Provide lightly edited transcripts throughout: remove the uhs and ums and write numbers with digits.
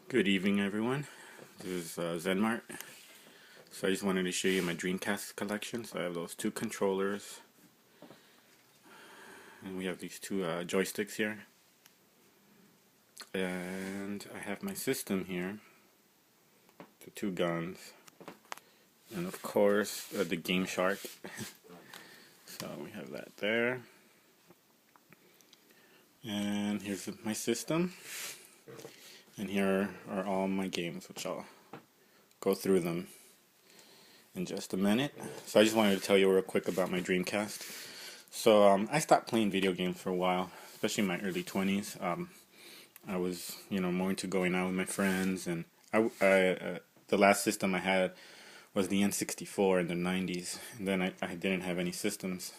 Good evening, everyone. This is Zenmart. So I just wanted to show you my Dreamcast collection. So I have those two controllers, and we have these two joysticks here. And I have my system here, the two guns, and of course the Game Shark. So we have that there. And here's my system. And here are all my games, which I'll go through them in just a minute. So I just wanted to tell you real quick about my Dreamcast. So I stopped playing video games for a while, especially in my early 20s. I was, more into going out with my friends, and the last system I had was the N64 in the 90s, and then I didn't have any systems.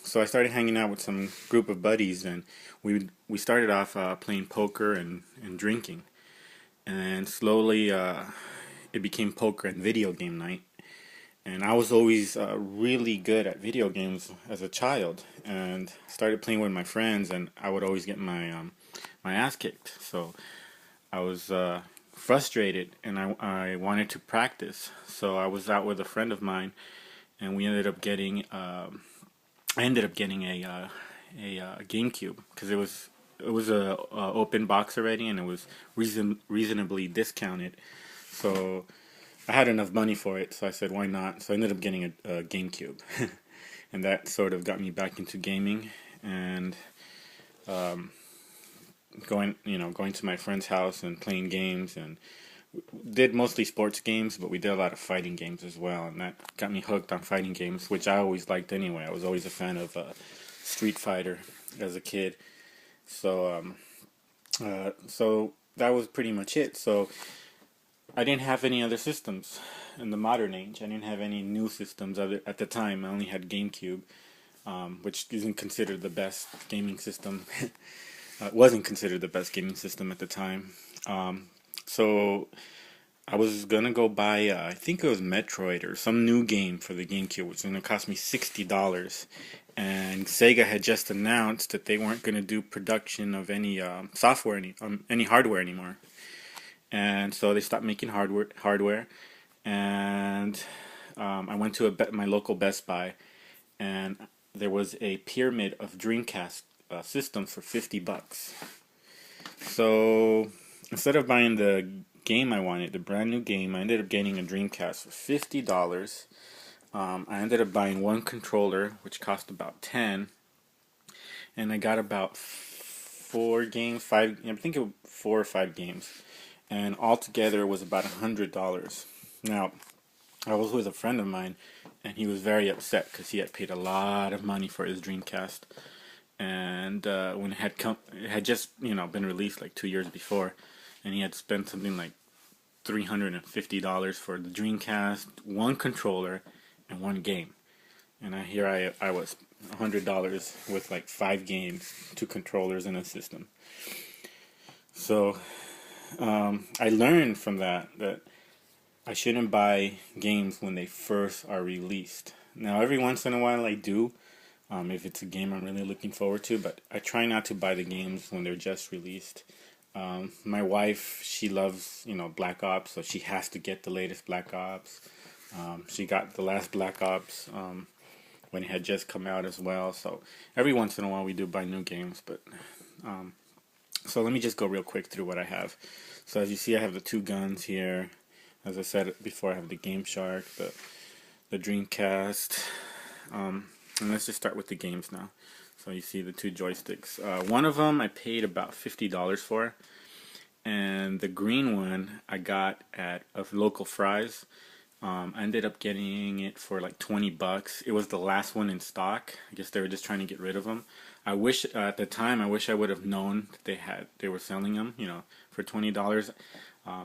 So I started hanging out with some group of buddies, and we started off playing poker and drinking, and slowly it became poker and video game night. And I was always really good at video games as a child, and started playing with my friends, and I would always get my ass kicked. So I was frustrated, and I wanted to practice. So I was out with a friend of mine, and we ended up getting I ended up getting a GameCube, because it was a open box already, and it was reasonably discounted. So I had enough money for it, so I said, why not? So I ended up getting a GameCube, and that sort of got me back into gaming, and going to my friend's house and playing games, and did mostly sports games, but we did a lot of fighting games as well, and that got me hooked on fighting games, which I always liked anyway. I was always a fan of Street Fighter as a kid, so so that was pretty much it. So I didn't have any other systems in the modern age. I didn't have any new systems at the time. I only had GameCube, which isn't considered the best gaming system. Wasn't considered the best gaming system at the time. So I was gonna go buy, I think it was Metroid or some new game for the GameCube, which was gonna cost me $60. And Sega had just announced that they weren't gonna do production of any any hardware anymore. And so they stopped making hardware, and I went to my local Best Buy, and there was a pyramid of Dreamcast systems for $50. So instead of buying the game I wanted, the brand new game, I ended up getting a Dreamcast for $50. I ended up buying one controller, which cost about 10, and I got about five. I think it was 4 or 5 games, and altogether it was about $100. Now, I was with a friend of mine, and he was very upset because he had paid a lot of money for his Dreamcast, and when it had just been released like 2 years before, and he had spent something like $350 for the Dreamcast, one controller, and one game. And I was $100 with like 5 games, 2 controllers, and a system. So I learned from that I shouldn't buy games when they first are released. Now, every once in a while I do, if it's a game I'm really looking forward to, but I try not to buy the games when they're just released. My wife, she loves, Black Ops, so she has to get the latest Black Ops. She got the last Black Ops when it had just come out as well. So every once in a while we do buy new games, but so let me just go real quick through what I have. So as you see, I have the two guns here. As I said before, I have the Game Shark, the Dreamcast, and let's just start with the games now. So you see the two joysticks. One of them I paid about $50 for, and the green one I got at a local Fry's. I ended up getting it for like $20. It was the last one in stock. I guess they were just trying to get rid of them. I wish at the time I would have known that they were selling them, for $20.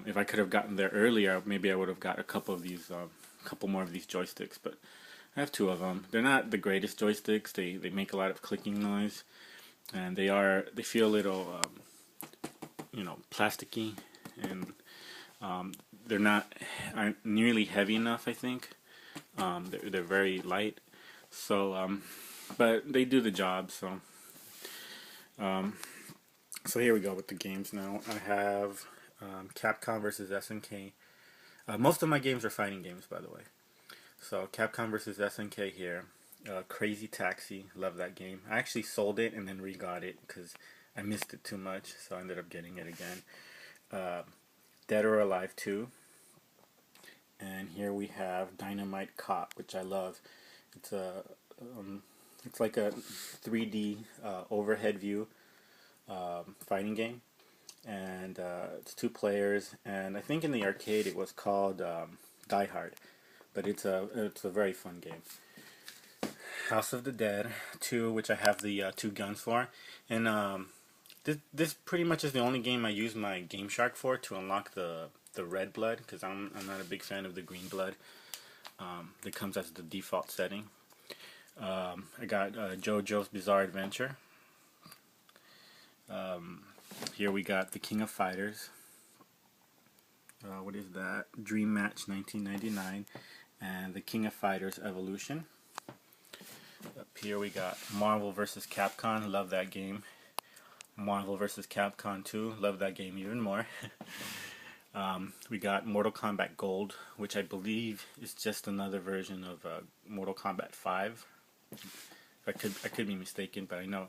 If I could have gotten there earlier, maybe I would have got a couple more of these joysticks. But I have 2 of them. They're not the greatest joysticks. They make a lot of clicking noise, and they feel a little plasticky, and aren't nearly heavy enough, I think. They're very light, so but they do the job. So So here we go with the games now. I have Capcom versus SNK. Most of my games are fighting games, by the way. So Capcom versus SNK here. Crazy Taxi, love that game. I actually sold it and then re-got it because I missed it too much, so I ended up getting it again. Dead or Alive 2. And here we have Dynamite Cop, which I love. It's a it's like a 3D overhead view fighting game, and it's 2 players. And I think in the arcade it was called Die Hard, but it's a very fun game. House of the Dead 2, which I have the 2 guns for, and this pretty much is the only game I use my Game Shark for to unlock the red blood, because I'm not a big fan of the green blood that comes as the default setting. I got JoJo's Bizarre Adventure. Here we got the King of Fighters. What is that? Dream Match 1999, and the King of Fighters Evolution. Up here we got Marvel vs. Capcom, love that game. Marvel vs. Capcom 2, love that game even more. We got Mortal Kombat Gold, which I believe is just another version of Mortal Kombat 5. I could be mistaken, but I know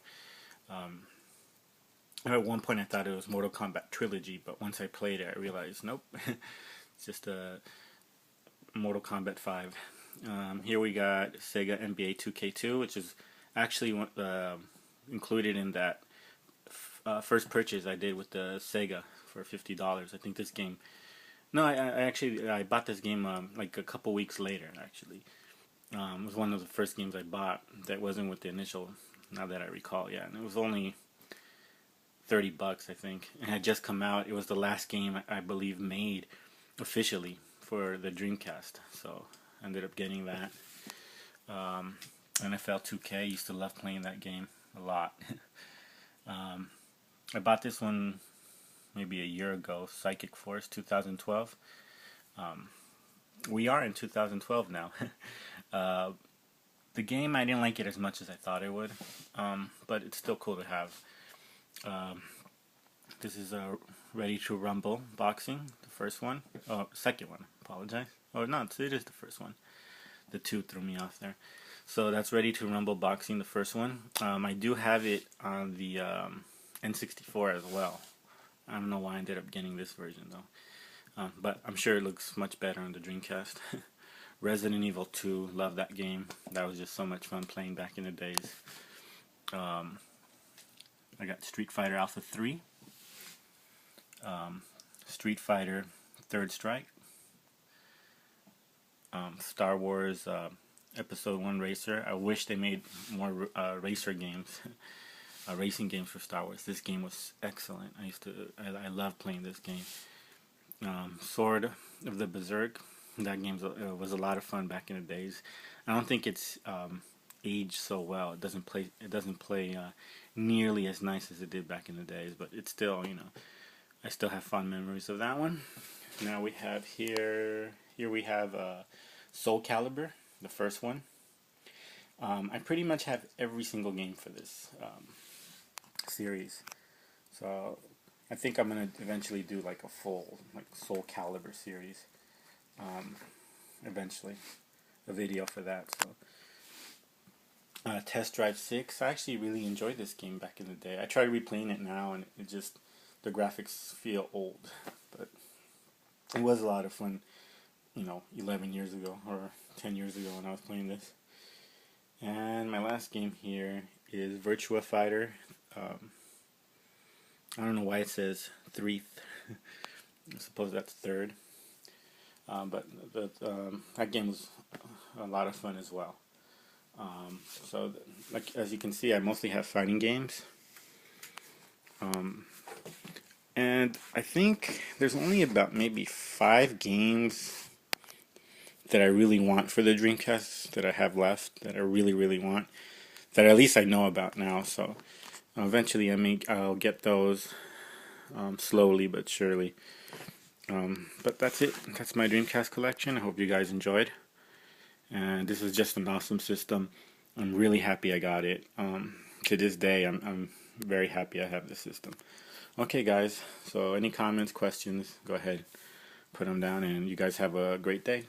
at one point I thought it was Mortal Kombat Trilogy, but once I played it I realized nope, it's just a Mortal Kombat 5. Here we got Sega NBA 2K2, which is actually included in that first purchase I did with the Sega for $50. I think this game. No, I bought this game like a couple weeks later. Actually, it was one of the first games I bought that wasn't with the initial. Now that I recall, yeah, and it was only $30, I think. It had just come out. It was the last game I believe made officially for the Dreamcast, so I ended up getting that. NFL 2K, used to love playing that game a lot. I bought this one maybe a year ago, Psychic Force 2012. We are in 2012 now. The game, I didn't like it as much as I thought I would, but it's still cool to have. This is a Ready to Rumble boxing, the first one. Oh, second one, apologize. Oh, no, it is the first one. The 2 threw me off there. So that's Ready to Rumble boxing, the first one. I do have it on the N64 as well. I don't know why I ended up getting this version though, but I'm sure it looks much better on the Dreamcast. Resident Evil 2, love that game. That was just so much fun playing back in the days. I got Street Fighter Alpha 3, Street Fighter Third Strike, Star Wars Episode 1 Racer. I wish they made more racer games. Racing games for Star Wars. This game was excellent. I love playing this game. Sword of the Berserk. That game was a lot of fun back in the days. I don't think it's aged so well. It doesn't play nearly as nice as it did back in the days, but it's still, I still have fond memories of that one. Now we have here we have Soul Calibur, the first one. I pretty much have every single game for this series, so I think I'm gonna eventually do like a full Soul Calibur series. Eventually, a video for that. So, Test Drive 6. I actually really enjoyed this game back in the day. I tried replaying it now, and the graphics feel old, but it was a lot of fun. 11 years ago or 10 years ago when I was playing this. And my last game here is Virtua Fighter. I don't know why it says 3th. I suppose that's 3rd. But that game was a lot of fun as well. So, as you can see, I mostly have fighting games. And I think there's only about maybe 5 games that I really want for the Dreamcast that I have left, that I really, really want, that at least I know about now. So eventually I'll get those slowly but surely. But that's it. That's my Dreamcast collection. I hope you guys enjoyed. And this is just an awesome system. I'm really happy I got it. To this day, I'm very happy I have this system. Okay, guys. So any comments, questions, go ahead, put them down, and you guys have a great day.